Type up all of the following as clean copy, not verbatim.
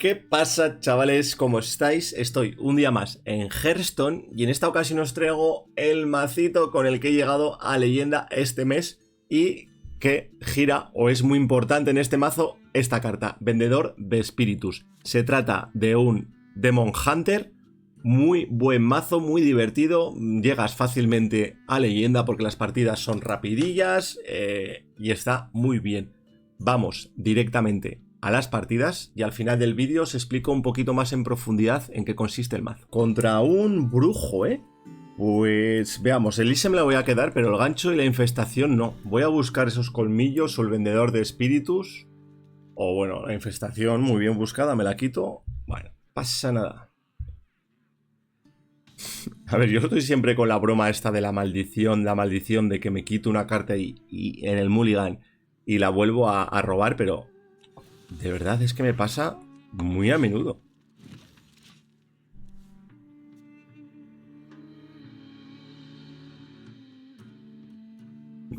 ¿Qué pasa, chavales? ¿Cómo estáis? Estoy un día más en Hearthstone y en esta ocasión os traigo el macito con el que he llegado a leyenda este mes y que gira o es muy importante en este mazo esta carta, Vendedor de Espíritus. Se trata de un Demon Hunter, muy buen mazo, muy divertido, llegas fácilmente a leyenda porque las partidas son rapidillas y está muy bien. Vamos directamente a las partidas y al final del vídeo os explico un poquito más en profundidad en qué consiste el mazo. Contra un brujo, pues veamos, el Elise me la voy a quedar, pero el gancho y la infestación no. Voy a buscar esos colmillos o el vendedor de espíritus. O bueno, la infestación muy bien buscada, me la quito. Bueno, pasa nada. A ver, yo estoy siempre con la broma esta de la maldición de que me quito una carta y en el mulligan y la vuelvo a robar, pero de verdad es que me pasa muy a menudo.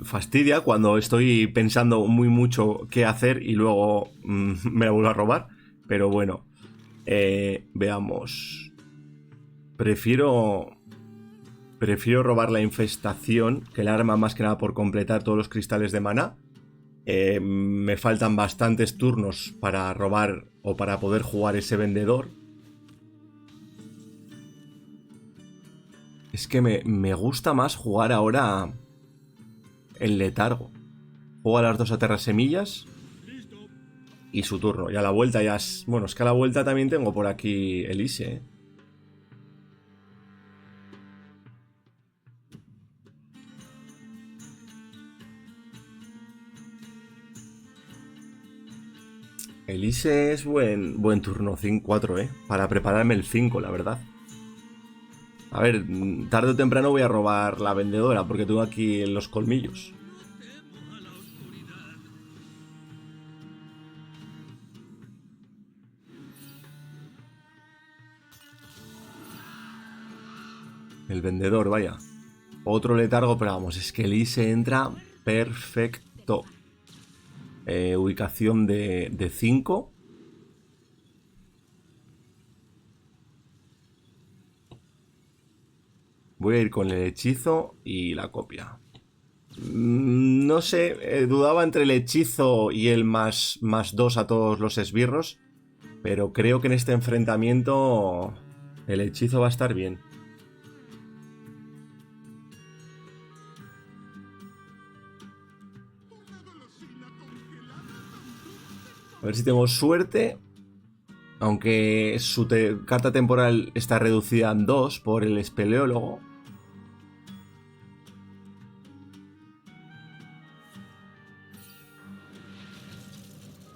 Fastidia cuando estoy pensando muy mucho qué hacer y luego me la vuelvo a robar. Pero bueno, veamos. Prefiero robar la infestación que el arma, más que nada por completar todos los cristales de maná. Me faltan bastantes turnos para robar o para poder jugar ese vendedor. Es que me gusta más jugar ahora el letargo. Juego a las dos aterrasemillas y su turno. Y a la vuelta ya es... Bueno, es que a la vuelta también tengo por aquí Elise, Elise es buen turno 4, para prepararme el 5, la verdad. A ver, tarde o temprano voy a robar la vendedora porque tengo aquí los colmillos. El vendedor, vaya. Otro letargo, pero vamos, es que Elise entra perfecto. Ubicación de 5. Voy a ir con el hechizo y la copia. No sé, dudaba entre el hechizo y el más 2 a todos los esbirros, pero creo que en este enfrentamiento el hechizo va a estar bien. A ver si tengo suerte. Aunque su carta temporal está reducida en 2 por el espeleólogo.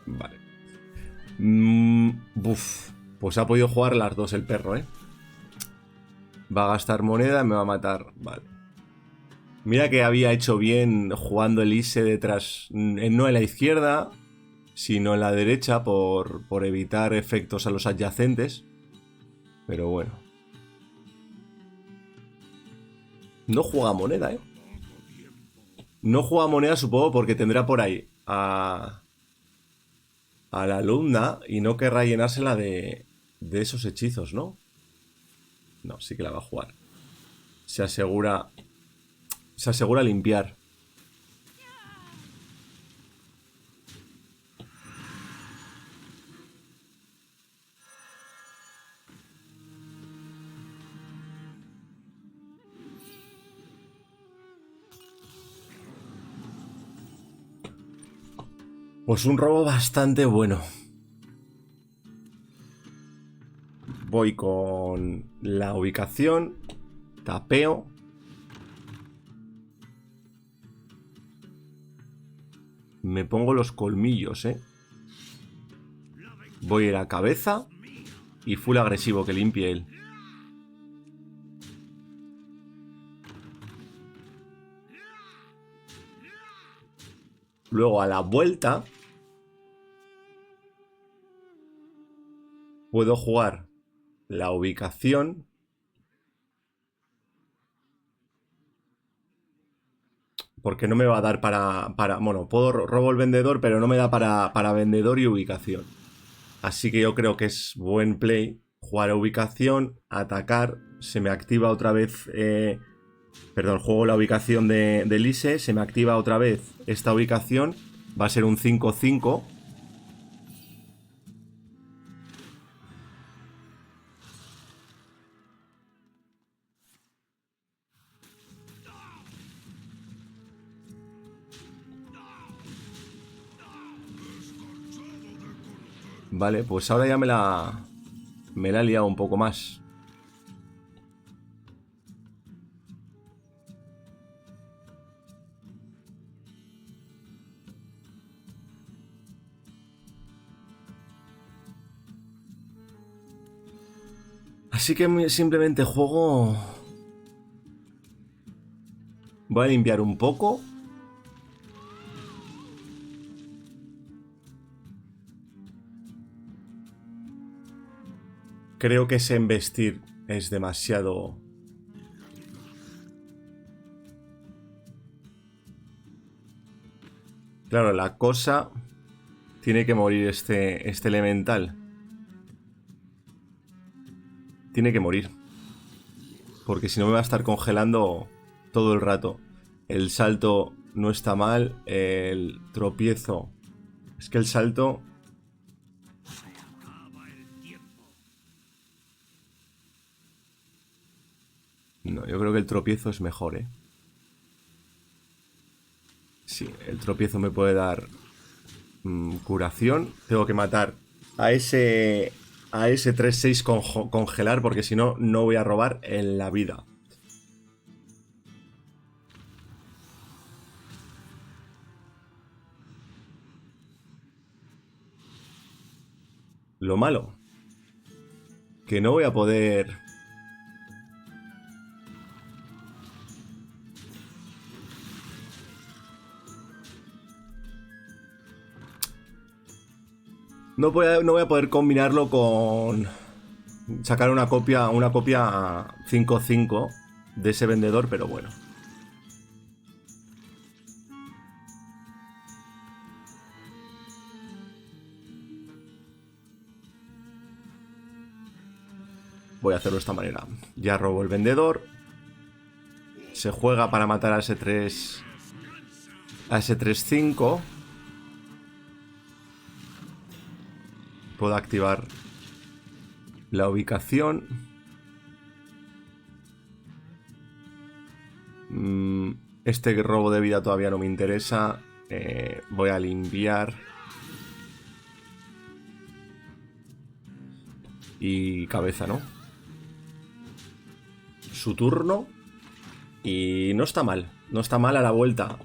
Vale. Pues ha podido jugar las dos el perro, Va a gastar moneda y me va a matar. Vale. Mira que había hecho bien jugando el Elise detrás. No en la izquierda, sino en la derecha por evitar efectos a los adyacentes. Pero bueno. No juega moneda, No juega moneda, supongo, porque tendrá por ahí a la alumna y no querrá llenársela de esos hechizos, ¿no? No, sí que la va a jugar. Se asegura limpiar. Pues un robo bastante bueno. Voy con la ubicación. Tapeo. Me pongo los colmillos, Voy a ir a cabeza. Y full agresivo, que limpie él. Luego a la vuelta puedo jugar la ubicación. Porque no me va a dar para bueno, robo el vendedor, pero no me da para vendedor y ubicación. Así que yo creo que es buen play jugar a ubicación, atacar, se me activa otra vez... perdón, juego la ubicación de Lise, se me activa otra vez esta ubicación, va a ser un 5-5. Vale, pues ahora ya me la he liado un poco más. Así que simplemente juego... Voy a limpiar un poco. Creo que ese embestir es demasiado... Claro, la cosa... Tiene que morir este elemental. Tiene que morir. Porque si no me va a estar congelando todo el rato. El salto no está mal. El tropiezo. Es que el salto... No, yo creo que el tropiezo es mejor, ¿eh? Sí, el tropiezo me puede dar curación. Tengo que matar a ese 3-6 congelar, porque si no, no voy a robar en la vida. Lo malo, que no voy a poder... No voy a poder combinarlo con... Sacar una copia 5-5 de ese vendedor, pero bueno. Voy a hacerlo de esta manera. Ya robo el vendedor. Se juega para matar a ese 3... A ese 3-5. Puedo activar la ubicación. Este robo de vida todavía no me interesa. Voy a limpiar. Y cabeza, ¿no? Su turno. Y no está mal. No está mal a la vuelta.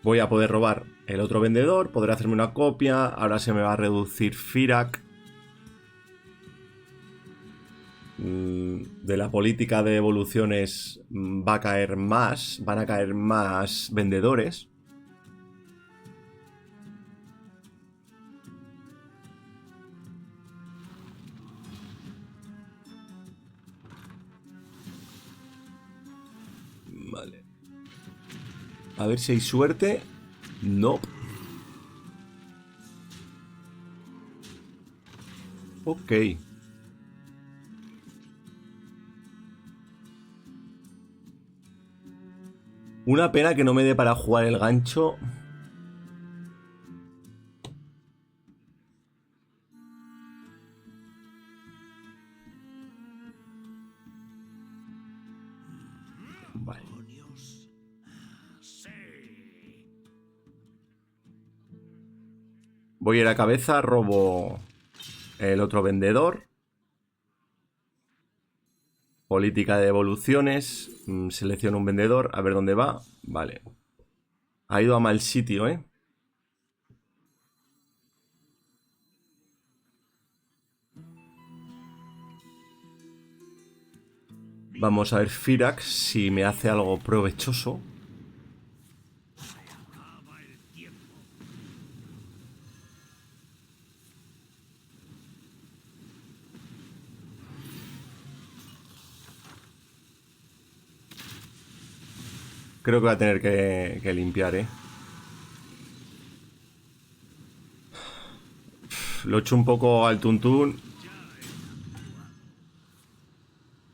Voy a poder robar el otro vendedor. Podré hacerme una copia. Ahora se me va a reducir Firak. De la política de evoluciones va a caer más. Van a caer más vendedores. Vale. A ver si hay suerte. No. Ok. Una pena que no me dé para jugar el gancho. Vale. Voy a ir a cabeza, robo el otro vendedor. Política de evoluciones. Selecciono un vendedor, a ver dónde va. Vale. Ha ido a mal sitio, ¿eh? Vamos a ver Firak si me hace algo provechoso. Creo que voy a tener que limpiar, ¿eh? Lo echo un poco al tuntún.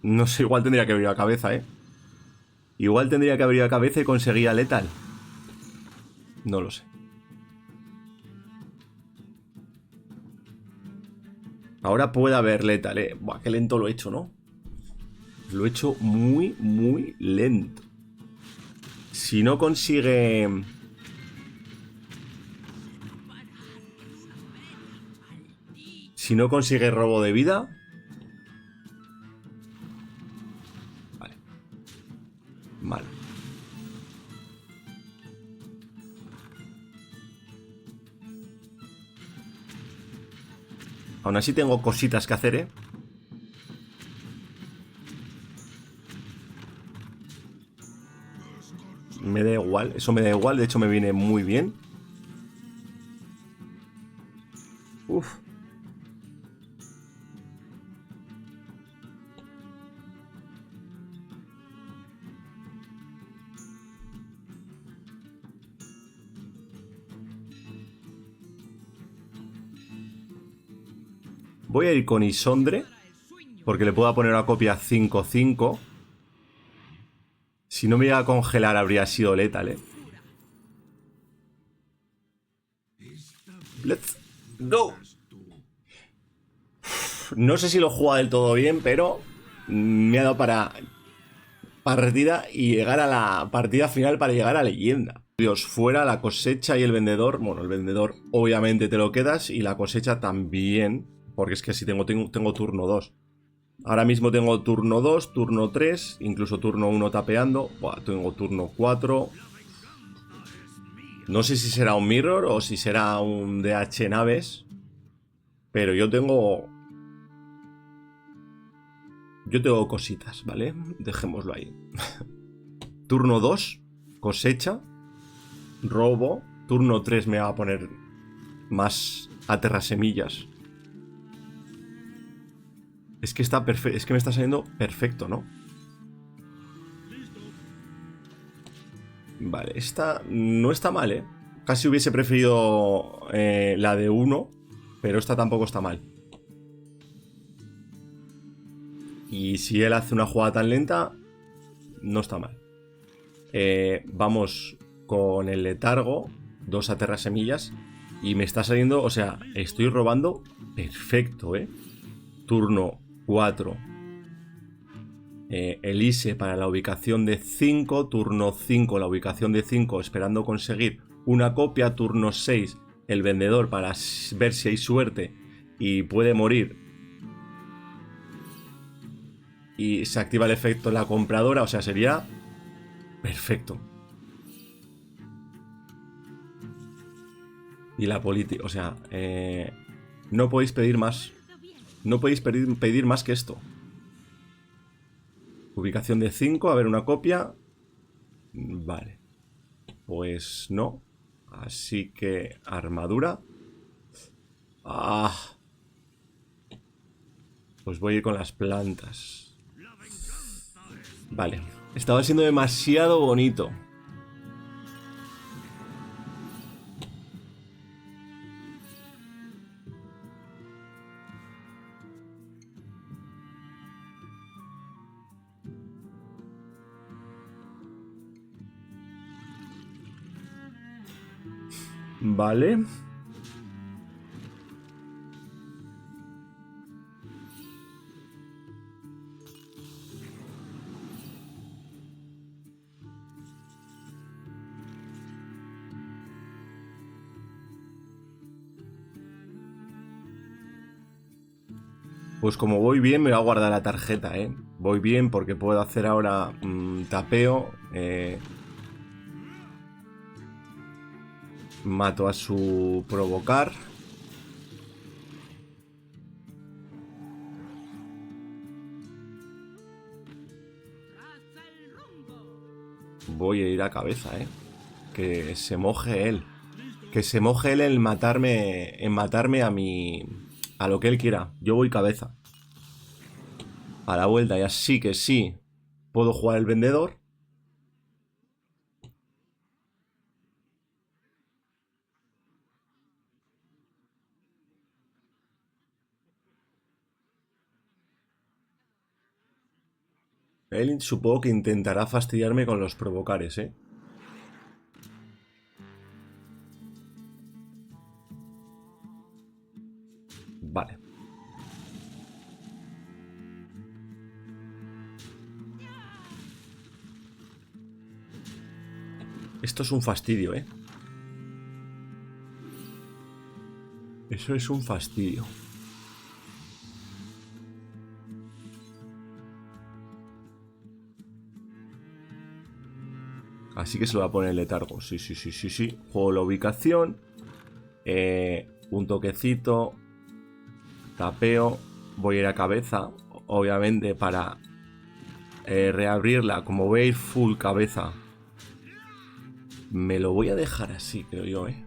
No sé, igual tendría que abrir la cabeza, ¿eh? Igual tendría que abrir la cabeza y conseguía letal. No lo sé. Ahora puede haber letal, ¿eh? Buah, qué lento lo he hecho, ¿no? Lo he hecho muy, muy lento. Si no consigue... Si no consigue robo de vida... Vale. Mal. Aún así tengo cositas que hacer, ¿eh? Me da igual, eso me da igual. De hecho me viene muy bien. Uf. Voy a ir con Isondre, porque le puedo poner una copia 5-5. Si no me iba a congelar habría sido letal, ¿eh? Let's go. No sé si lo juega del todo bien, pero me ha dado para partida y llegar a la partida final para llegar a leyenda. Dios, fuera la cosecha y el vendedor. Bueno, el vendedor obviamente te lo quedas y la cosecha también, porque es que si tengo turno 2. Ahora mismo tengo turno 2, turno 3, incluso turno 1 tapeando. Buah, tengo turno 4. No sé si será un mirror o si será un DH naves. Pero yo tengo cositas, ¿vale? Dejémoslo ahí. Turno 2, cosecha. Robo. Turno 3 me va a poner más aterrasemillas. Es que está perfecto. Es que me está saliendo perfecto, ¿no? Vale, esta no está mal, ¿eh? Casi hubiese preferido la de 1, pero esta tampoco está mal. Y si él hace una jugada tan lenta, no está mal. Vamos con el letargo, 2 aterrasemillas. Y me está saliendo, o sea, estoy robando perfecto, ¿eh? Turno 4. Elise para la ubicación de 5. Turno 5, la ubicación de 5, esperando conseguir una copia. Turno 6, el vendedor para ver si hay suerte y puede morir. Y se activa el efecto en la compradora, o sea, sería perfecto. Y la política, o sea, no podéis pedir más. No podéis pedir más que esto. Ubicación de 5, a ver, una copia. Vale. Pues no. Así que armadura. Ah. Pues voy a ir con las plantas. Vale. Estaba siendo demasiado bonito. Vale. Pues como voy bien, me voy a guardar la tarjeta, ¿eh? Voy bien porque puedo hacer ahora tapeo. Mato a su provocar. Voy a ir a cabeza, ¿eh? Que se moje él. Que se moje él en matarme a mi... A lo que él quiera. Yo voy cabeza. A la vuelta, y así que sí. Puedo jugar el vendedor. Él supongo que intentará fastidiarme con los provocares, ¿eh? Vale. Esto es un fastidio, ¿eh? Eso es un fastidio. Así que se lo va a poner en letargo. Sí, sí, sí, sí, sí. Juego la ubicación. Un toquecito. Tapeo. Voy a ir a cabeza. Obviamente para reabrirla. Como voy a ir full cabeza. Me lo voy a dejar así, creo yo, ¿eh?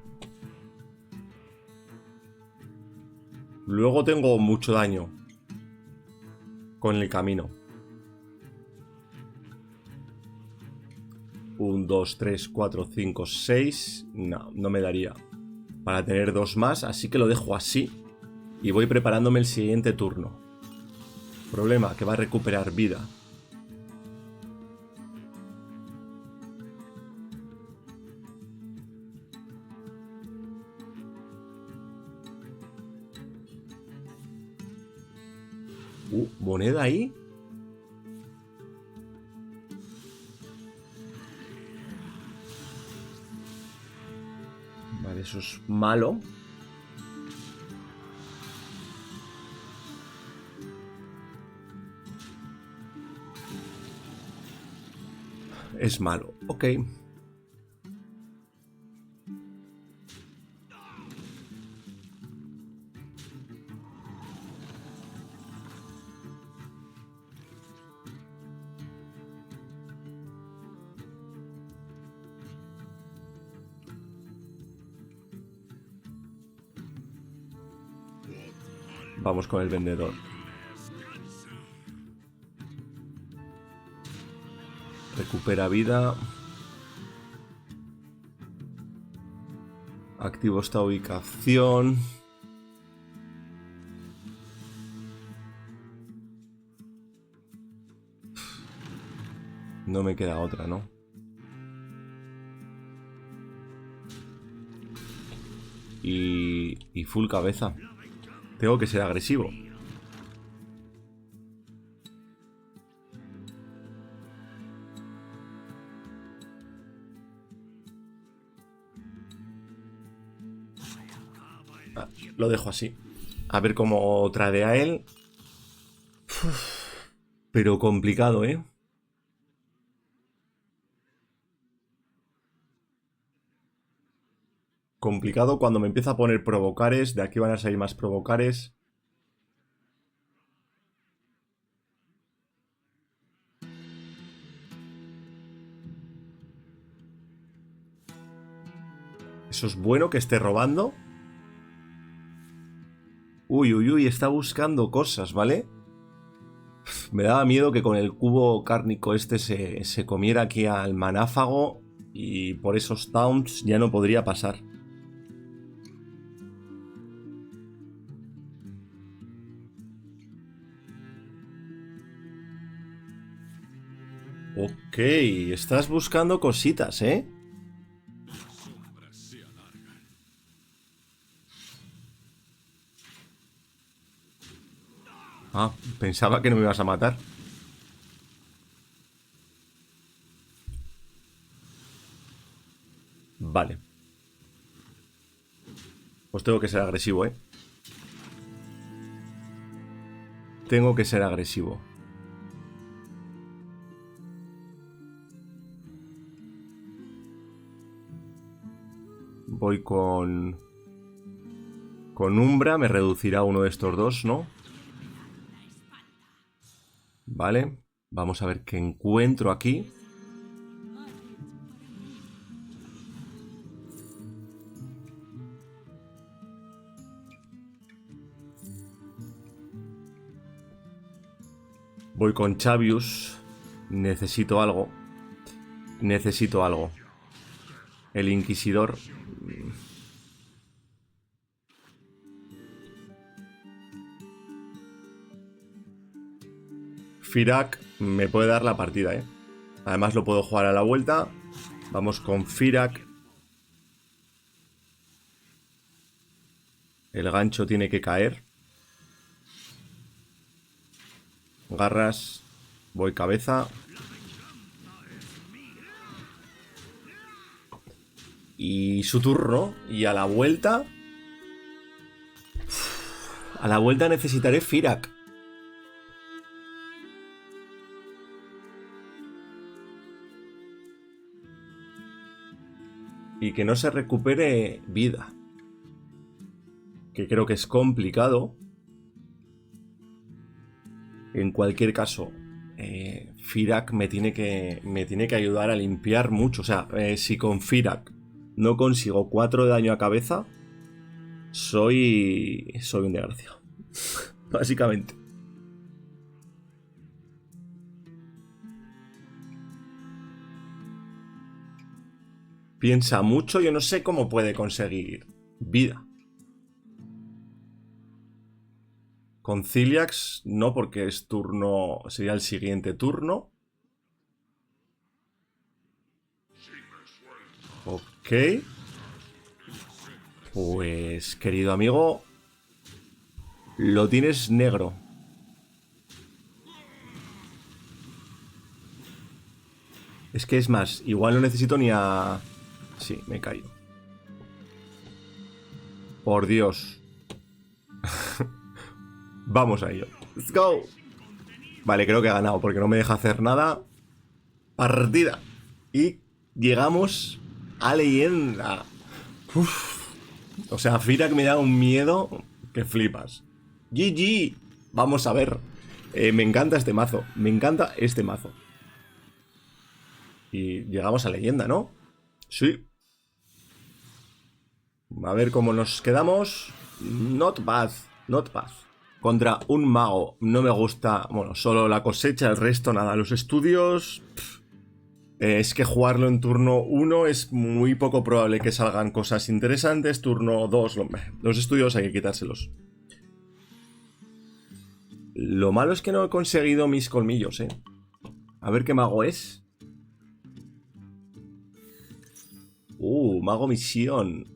Luego tengo mucho daño con el camino. 1, 2, 3, 4, 5, 6. No, no me daría para tener dos más, así que lo dejo así. Y voy preparándome el siguiente turno. Problema, que va a recuperar vida. Moneda ahí. Vale, eso es malo. Es malo, ok. Vamos con el vendedor. Recupera vida. Activo esta ubicación. No me queda otra, ¿no? Y full cabeza. Tengo que ser agresivo. Lo dejo así. A ver cómo tradea él. Pero complicado, ¿eh? Complicado cuando me empieza a poner provocares. De aquí van a salir más provocares. Eso es bueno que esté robando. Uy, uy, uy, está buscando cosas, ¿vale? Me daba miedo que con el cubo cárnico este se comiera aquí al manáfago y por esos taunts ya no podría pasar. Ok, estás buscando cositas, ¿eh? Ah, pensaba que no me ibas a matar. Vale. Pues tengo que ser agresivo, ¿eh? Tengo que ser agresivo. Voy con... Con Umbra, me reducirá uno de estos dos, ¿no? Vale. Vamos a ver qué encuentro aquí. Voy con Chavius. Necesito algo. Necesito algo. El Inquisidor. Firak. me puede dar la partida, ¿eh? Además lo puedo jugar a la vuelta. Vamos con Firak. El gancho tiene que caer. Garras. Voy cabeza. Y su turno. Y a la vuelta... A la vuelta necesitaré Firak. Y que no se recupere vida. Que creo que es complicado. En cualquier caso, Firak me tiene que ayudar a limpiar mucho. O sea, si con Firak no consigo 4 de daño a cabeza, soy un desgraciado. Básicamente. Piensa mucho, yo no sé cómo puede conseguir vida. Con Ciliax no, porque es turno. Sería el siguiente turno. Ok. Pues, querido amigo, lo tienes negro. Es que es más, igual no necesito ni a... Sí, me he caído. Por Dios. Vamos a ello. Let's go. Vale, creo que he ganado porque no me deja hacer nada. Partida. Y llegamos a leyenda. Uf. O sea, Firak me da un miedo que flipas. GG. Vamos a ver. Me encanta este mazo. Me encanta este mazo. Y llegamos a leyenda, ¿no? Sí. A ver cómo nos quedamos. Not bad. Not bad. Contra un mago. No me gusta. Bueno, solo la cosecha, el resto nada. Los estudios... es que jugarlo en turno 1 es muy poco probable que salgan cosas interesantes. Turno 2, los estudios hay que quitárselos. Lo malo es que no he conseguido mis colmillos, ¿eh? A ver qué mago es. Mago misión.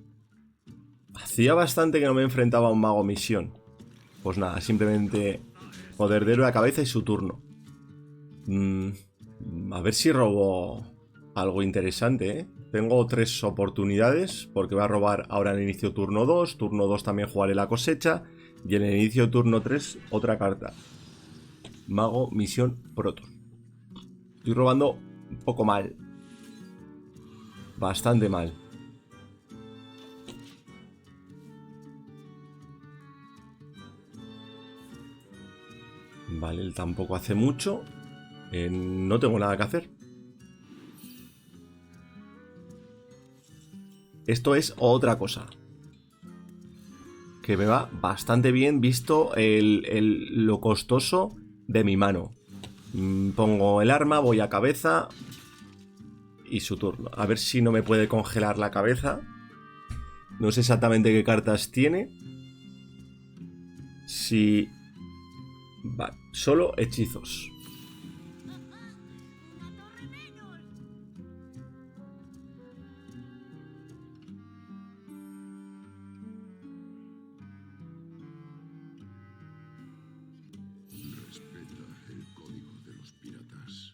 Hacía bastante que no me enfrentaba a un mago misión. Pues nada, simplemente poder de la cabeza y su turno. A ver si robo algo interesante, ¿eh? Tengo 3 oportunidades, porque voy a robar ahora en el inicio turno 2. Turno 2 también jugaré la cosecha. Y en el inicio turno 3 otra carta. Mago, misión, Protoss. Estoy robando un poco mal. Bastante mal. Vale, él tampoco hace mucho. No tengo nada que hacer. Esto es otra cosa. Que me va bastante bien visto lo costoso de mi mano. Pongo el arma, voy a cabeza. Y su turno. A ver si no me puede congelar la cabeza. No sé exactamente qué cartas tiene. Si... Vale, solo hechizos. Respeta el código de los piratas.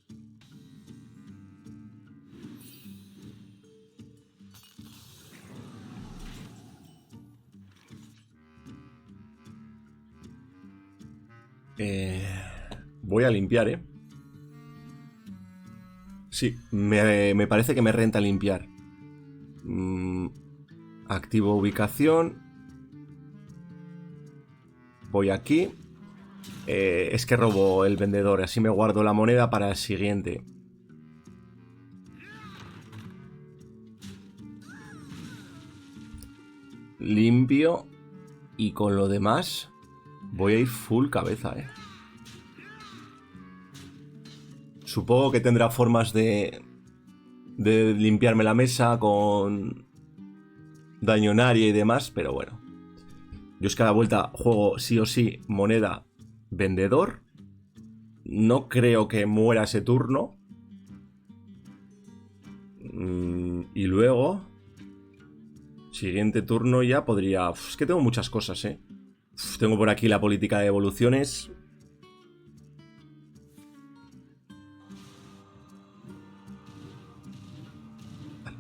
Voy a limpiar, ¿eh? Sí, me parece que me renta limpiar. Activo ubicación. Voy aquí. Es que robo el vendedor, así me guardo la moneda para el siguiente. Limpio. Y con lo demás voy a ir full cabeza, ¿eh? Supongo que tendrá formas de limpiarme la mesa con dañonaria y demás, pero bueno. Yo es que a la vuelta juego sí o sí moneda vendedor. No creo que muera ese turno. Y luego... Siguiente turno ya podría... es que tengo muchas cosas, ¿eh? Tengo por aquí la política de evoluciones. Vale.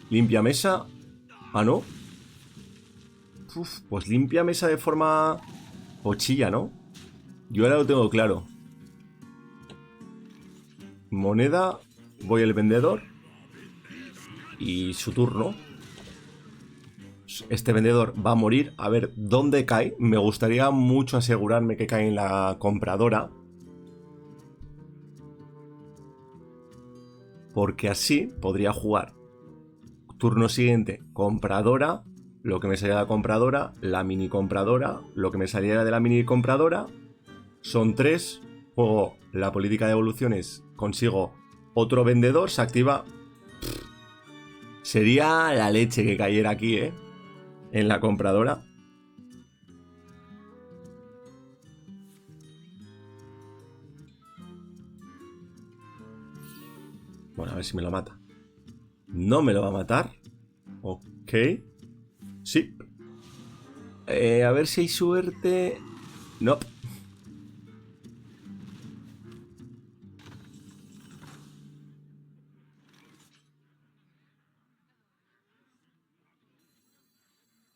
Limpia mesa. Ah, ¿no? Pues limpia mesa de forma... pochilla, ¿no? Yo ahora lo tengo claro. Moneda. Voy al vendedor. Y su turno. Este vendedor va a morir. A ver dónde cae. Me gustaría mucho asegurarme que cae en la compradora. Porque así podría jugar. Turno siguiente, compradora. Lo que me salía de la compradora. La mini compradora. Lo que me saliera de la mini compradora. Son 3. Juego la política de evoluciones. Consigo otro vendedor. Se activa. Sería la leche que cayera aquí, ¿eh? En la compradora. Bueno, a ver si me lo mata. No me lo va a matar. Ok. Sí. A ver si hay suerte. No. Nope.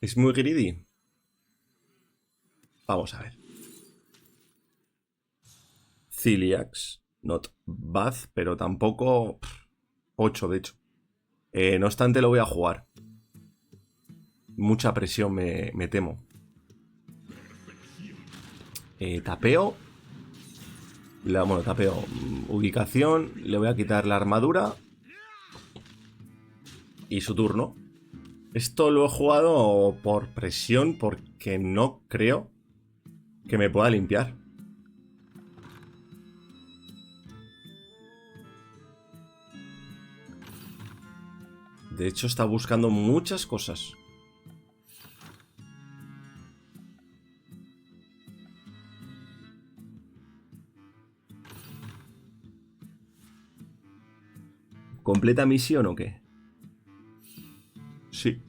Es muy greedy. Vamos a ver. Ciliax. Not bad, pero tampoco... 8, de hecho. No obstante, lo voy a jugar. Mucha presión, me temo. Tapeo. Bueno, tapeo. Ubicación. Le voy a quitar la armadura. Y su turno. Esto lo he jugado por presión, porque no creo que me pueda limpiar. De hecho, está buscando muchas cosas. ¿Completa misión o qué? Sí.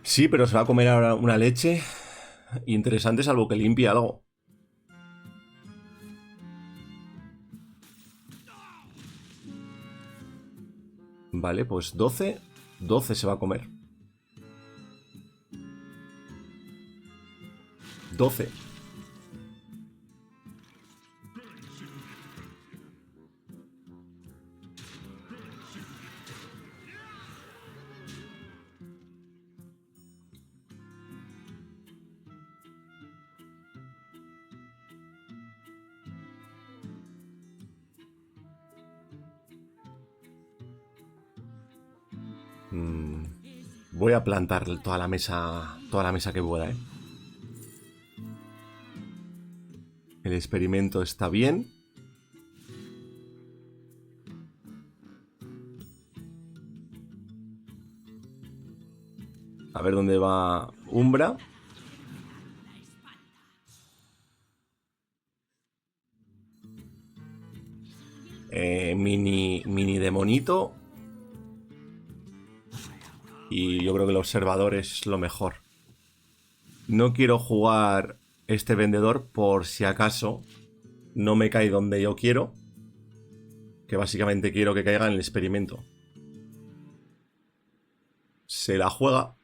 Sí, pero se va a comer ahora una leche interesante, salvo que limpie algo. Vale, pues 12. 12 se va a comer. 12. Voy a plantar toda la mesa que pueda, ¿eh? El experimento está bien. A ver dónde va Umbra. Mini demonito. Y yo creo que el observador es lo mejor. No quiero jugar este vendedor por si acaso no me cae donde yo quiero. Que básicamente quiero que caiga en el experimento. Se la juega.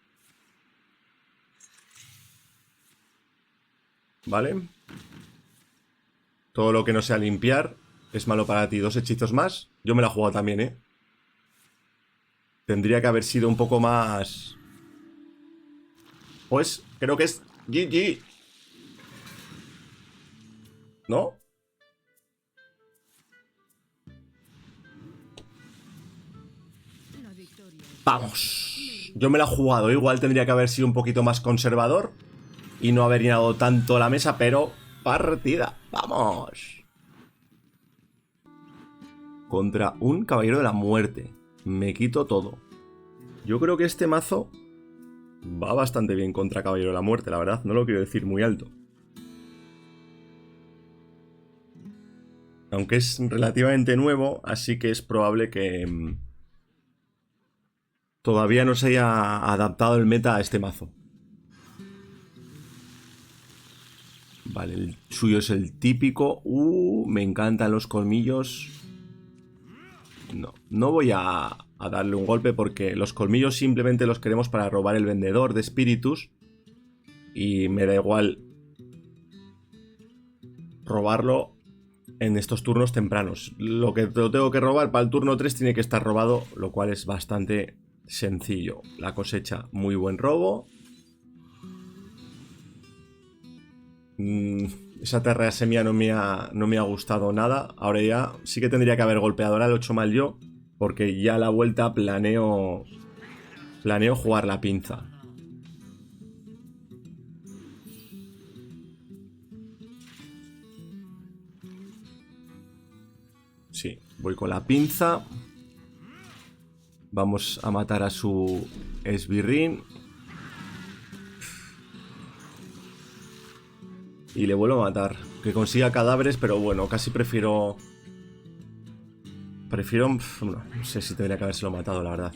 ¿Vale? Todo lo que no sea limpiar es malo para ti. 2 hechizos más. Yo me la he jugado también, ¿eh? Tendría que haber sido un poco más... Pues creo que es GG. ¿No? Vamos. Yo me la he jugado. Igual tendría que haber sido un poquito más conservador y no haber llenado tanto la mesa, pero partida. Vamos. Contra un caballero de la muerte. Me quito todo. Yo creo que este mazo va bastante bien contra caballero de la muerte, la verdad. No lo quiero decir muy alto. Aunque es relativamente nuevo, así que es probable que todavía no se haya adaptado el meta a este mazo. Vale, el suyo es el típico. Me encantan los colmillos. No voy a darle un golpe porque los colmillos simplemente los queremos para robar el vendedor de espíritus. Y me da igual robarlo en estos turnos tempranos. Lo que tengo que robar para el turno 3 tiene que estar robado, lo cual es bastante sencillo. La cosecha, muy buen robo. Esa terrasemia no me ha gustado nada. Ahora ya sí que tendría que haber golpeado. Ahora lo he hecho mal yo, porque ya a la vuelta planeo jugar la pinza. Sí, voy con la pinza. Vamos a matar a su esbirrín. Y le vuelvo a matar. Que consiga cadáveres, pero bueno, casi prefiero... no sé si tendría que habérselo matado, la verdad.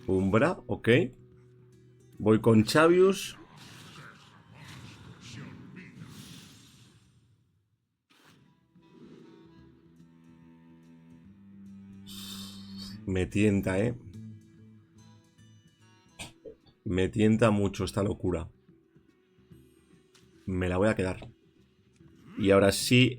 Umbra, ok. Voy con Chavius. Me tienta, Me tienta mucho esta locura. Me la voy a quedar. Y ahora sí...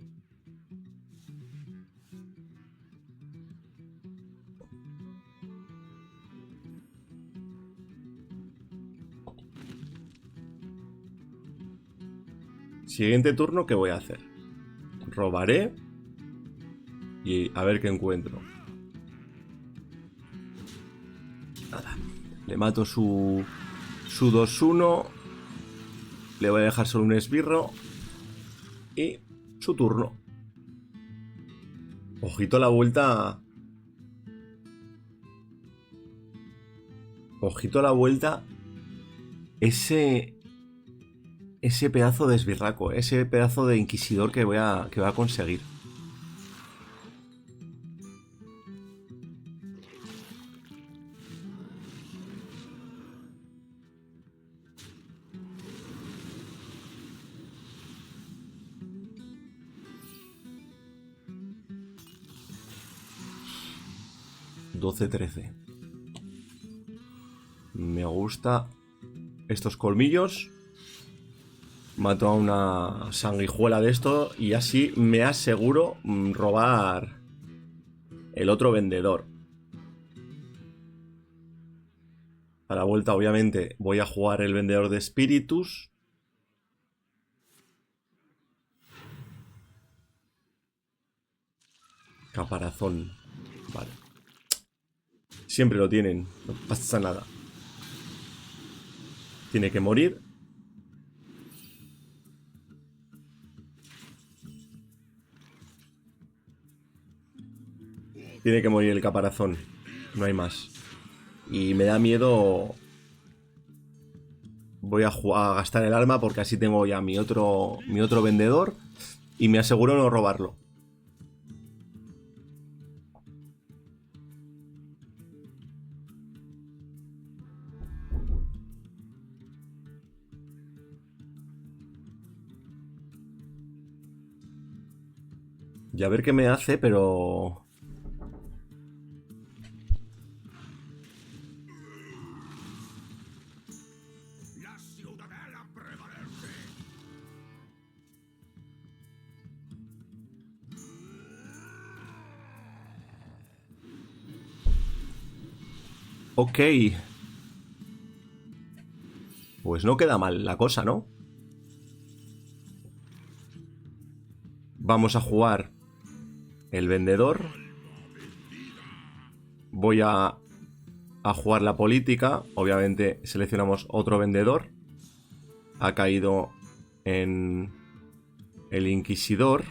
Siguiente turno, ¿qué voy a hacer? Robaré. Y a ver qué encuentro. Nada. Le mato su 2-1. Le voy a dejar solo un esbirro. Y su turno. Ojito a la vuelta. Ojito a la vuelta. Ese pedazo de esbirraco. Ese pedazo de inquisidor que voy a conseguir. $12-13. Me gusta estos colmillos. Mato a una sanguijuela de esto y así me aseguro robar el otro vendedor. A la vuelta, obviamente, voy a jugar el vendedor de espíritus. Caparazón. Vale. Siempre lo tienen. No pasa nada. Tiene que morir. Tiene que morir el caparazón. No hay más. Y me da miedo... Voy a gastar el arma porque así tengo ya mi otro vendedor. Y me aseguro no robarlo. Y a ver qué me hace, pero... Ok. Pues no queda mal la cosa, ¿no? Vamos a jugar el vendedor. Voy a jugar la política. Obviamente seleccionamos otro vendedor. Ha caído en el inquisidor.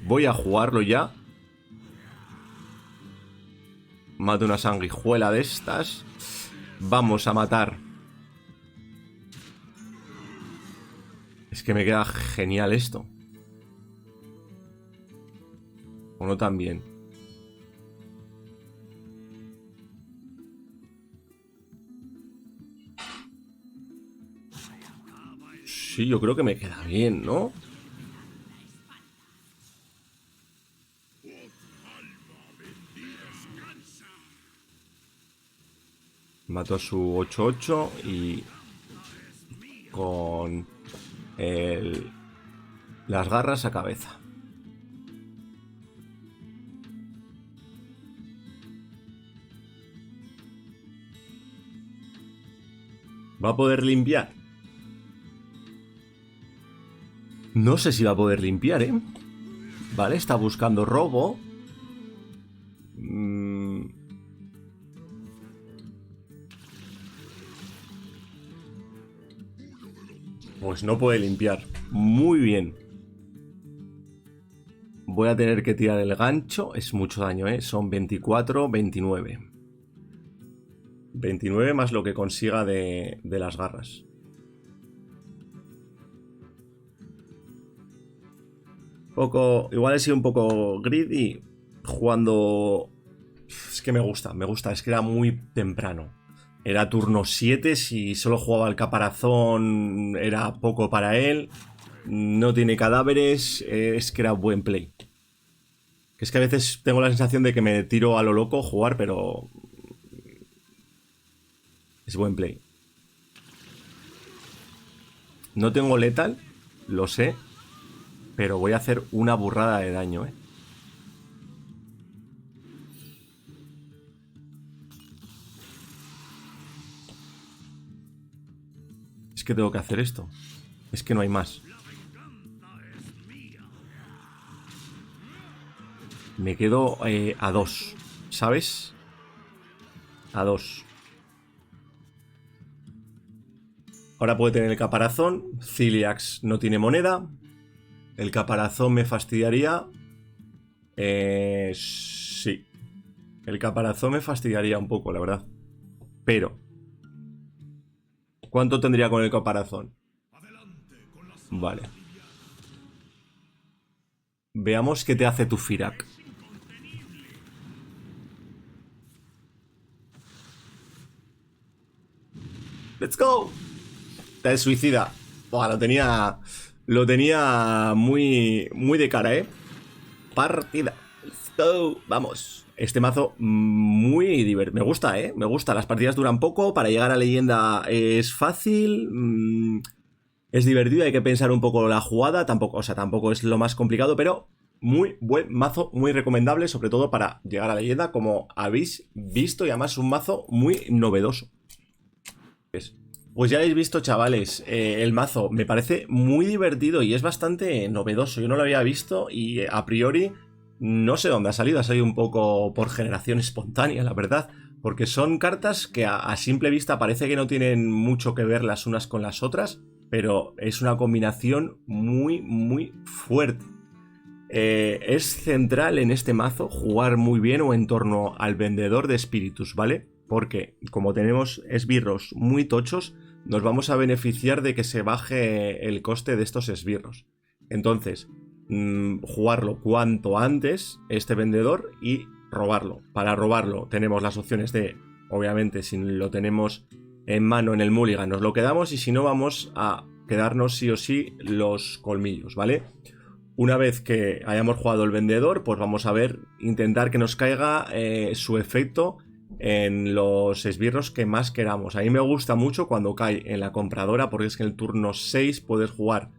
Voy a jugarlo ya. Mato una sanguijuela de estas. Vamos a matar. Es que me queda genial esto. O no tan bien. Sí, yo creo que me queda bien, ¿no? Mato a su 8-8 y con las garras a cabeza. ¿Va a poder limpiar? No sé si va a poder limpiar, ¿eh? Vale, está buscando robo. Pues no puede limpiar. Muy bien. Voy a tener que tirar el gancho. Es mucho daño, ¿eh? Son 24, 29. 29 más lo que consiga de las garras. Igual he sido un poco greedy jugando. Es que me gusta. Es que era muy temprano. Era turno 7, si solo jugaba el caparazón era poco para él. No tiene cadáveres, es que era buen play. Es que a veces tengo la sensación de que me tiro a lo loco jugar, pero es buen play. No tengo letal, lo sé, pero voy a hacer una burrada de daño, ¿eh? Es que tengo que hacer esto. Es que no hay más. Me quedo a 2, ¿sabes? A 2. Ahora puede tener el caparazón. Ciliax no tiene moneda. El caparazón me fastidiaría. Sí. El caparazón me fastidiaría un poco, la verdad. Pero ¿cuánto tendría con el caparazón? Vale. Veamos qué te hace tu Firak. ¡Let's go! Te suicida. Buah, lo tenía muy de cara, ¿eh? Partida. Let's go. Vamos. Este mazo muy divertido. Me gusta, ¿eh? Me gusta. Las partidas duran poco. Para llegar a leyenda es fácil. Es divertido. Hay que pensar un poco la jugada. Tampoco es lo más complicado, pero muy buen mazo. Muy recomendable, sobre todo para llegar a leyenda, como habéis visto. Y además un mazo muy novedoso. Pues ya habéis visto, chavales, el mazo me parece muy divertido y es bastante novedoso. Yo no lo había visto y a priori no sé dónde ha salido un poco por generación espontánea, la verdad. Porque son cartas que a simple vista parece que no tienen mucho que ver las unas con las otras, pero es una combinación muy fuerte. Es central en este mazo jugar muy bien o en torno al vendedor de espíritus, ¿vale? Porque como tenemos esbirros muy tochos, nos vamos a beneficiar de que se baje el coste de estos esbirros. Entonces, jugarlo cuanto antes, este vendedor, y robarlo. Para robarlo tenemos las opciones de, obviamente, si lo tenemos en mano en el mulligan nos lo quedamos, y si no vamos a quedarnos sí o sí los colmillos, ¿vale? Una vez que hayamos jugado el vendedor, pues vamos a ver, intentar que nos caiga su efecto en los esbirros que más queramos. A mí me gusta mucho cuando cae en la compradora, porque es que en el turno 6 puedes jugar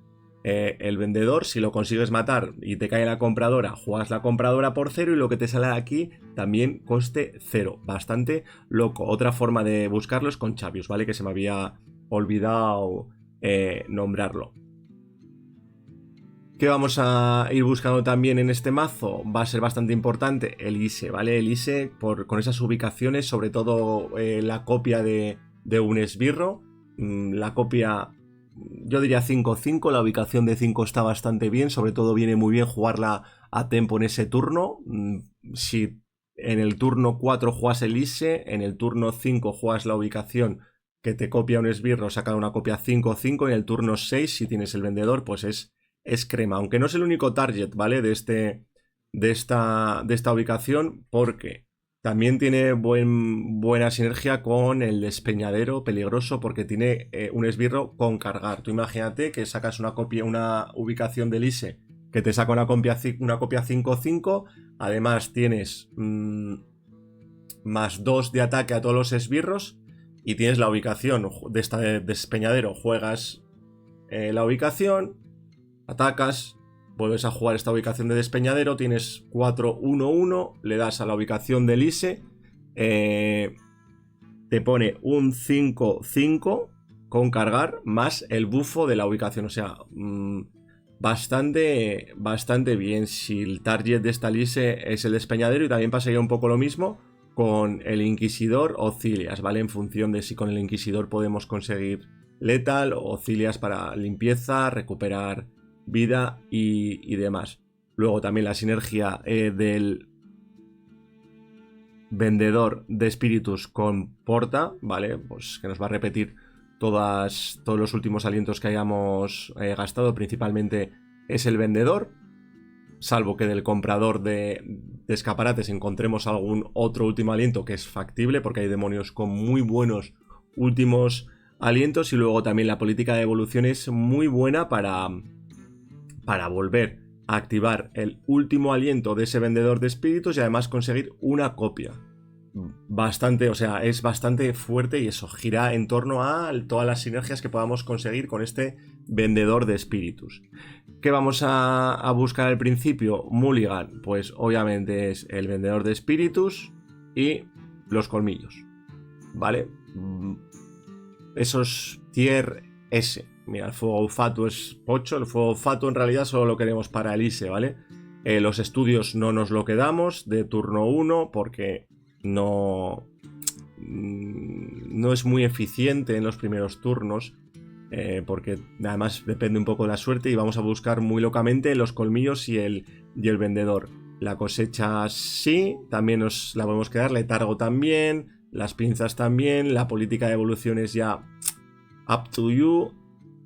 el vendedor. Si lo consigues matar y te cae en la compradora, juegas la compradora por 0 y lo que te sale aquí también coste 0. Bastante loco. Otra forma de buscarlo es con Chavius, ¿vale? Que se me había olvidado nombrarlo. ¿Qué vamos a ir buscando también en este mazo? Va a ser bastante importante el ISE, ¿vale? El ISE con esas ubicaciones, sobre todo la copia de un esbirro. La copia, yo diría 5-5, la ubicación de 5 está bastante bien, sobre todo viene muy bien jugarla a tempo en ese turno. Si en el turno 4 juegas el ISE, en el turno 5 juegas la ubicación que te copia un esbirro, saca una copia 5-5, y en el turno 6, si tienes el vendedor, pues es crema. Aunque no es el único target, ¿vale? De esta ubicación, porque también tiene buena sinergia con el despeñadero peligroso, porque tiene un esbirro con cargar. Tú imagínate que sacas una ubicación del ISE que te saca una copia 5-5, además tienes más 2 de ataque a todos los esbirros, y tienes la ubicación de esta despeñadero. Juegas la ubicación, atacas, vuelves a jugar esta ubicación de despeñadero, tienes 4-1-1, le das a la ubicación del ISE, te pone un 5-5 con cargar más el bufo de la ubicación. O sea, bastante bien. Si el target de esta ISE es el despeñadero, y también pasaría un poco lo mismo con el Inquisidor o Cilias, ¿vale? En función de si con el Inquisidor podemos conseguir Lethal o Cilias para limpieza, recuperar vida y demás. Luego también la sinergia del vendedor de espíritus con Porta, ¿vale? Pues que nos va a repetir todos los últimos alientos que hayamos gastado. Principalmente es el vendedor, salvo que del comprador de escaparates encontremos algún otro último aliento, que es factible porque hay demonios con muy buenos últimos alientos. Y luego también la política de evolución es muy buena para volver a activar el último aliento de ese vendedor de espíritus y además conseguir una copia. O sea, es bastante fuerte, y eso gira en torno a todas las sinergias que podamos conseguir con este vendedor de espíritus. ¿Qué vamos a buscar al principio? Mulligan, pues obviamente es el vendedor de espíritus y los colmillos, ¿vale? Esos tier S. Mira, el fuego fatuo es 8. El fuego fatuo en realidad solo lo queremos para el ISE, ¿vale? Los estudios no nos lo quedamos de turno 1 porque no es muy eficiente en los primeros turnos, porque además depende un poco de la suerte, y vamos a buscar muy locamente los colmillos y el vendedor. La cosecha sí, también nos la podemos quedar, letargo también, las pinzas también, la política de evolución es ya up to you,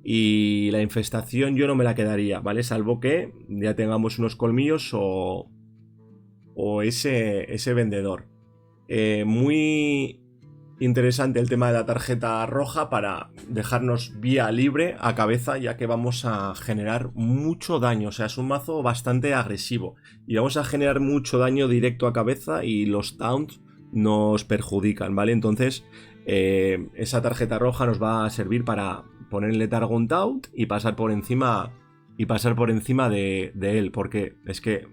y la infestación yo no me la quedaría, ¿vale? Salvo que ya tengamos unos colmillos o ese vendedor. Muy interesante el tema de la tarjeta roja para dejarnos vía libre a cabeza, ya que vamos a generar mucho daño. O sea, es un mazo bastante agresivo y vamos a generar mucho daño directo a cabeza, y los taunts nos perjudican, ¿vale? Entonces esa tarjeta roja nos va a servir para poner letargo un taunt y pasar por encima de él, porque es que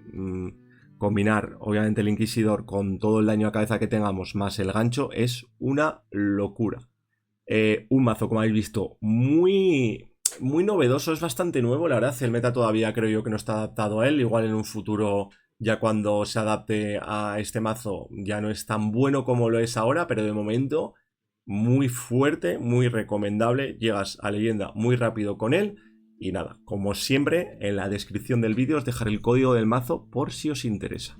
combinar obviamente el Inquisidor con todo el daño a cabeza que tengamos más el gancho es una locura. Un mazo, como habéis visto, muy novedoso, es bastante nuevo, la verdad. El meta todavía creo yo que no está adaptado a él. Igual en un futuro, ya cuando se adapte a este mazo, ya no es tan bueno como lo es ahora, pero de momento muy fuerte, muy recomendable. Llegas a leyenda muy rápido con él. Y nada, como siempre, en la descripción del vídeo os dejaré el código del mazo por si os interesa.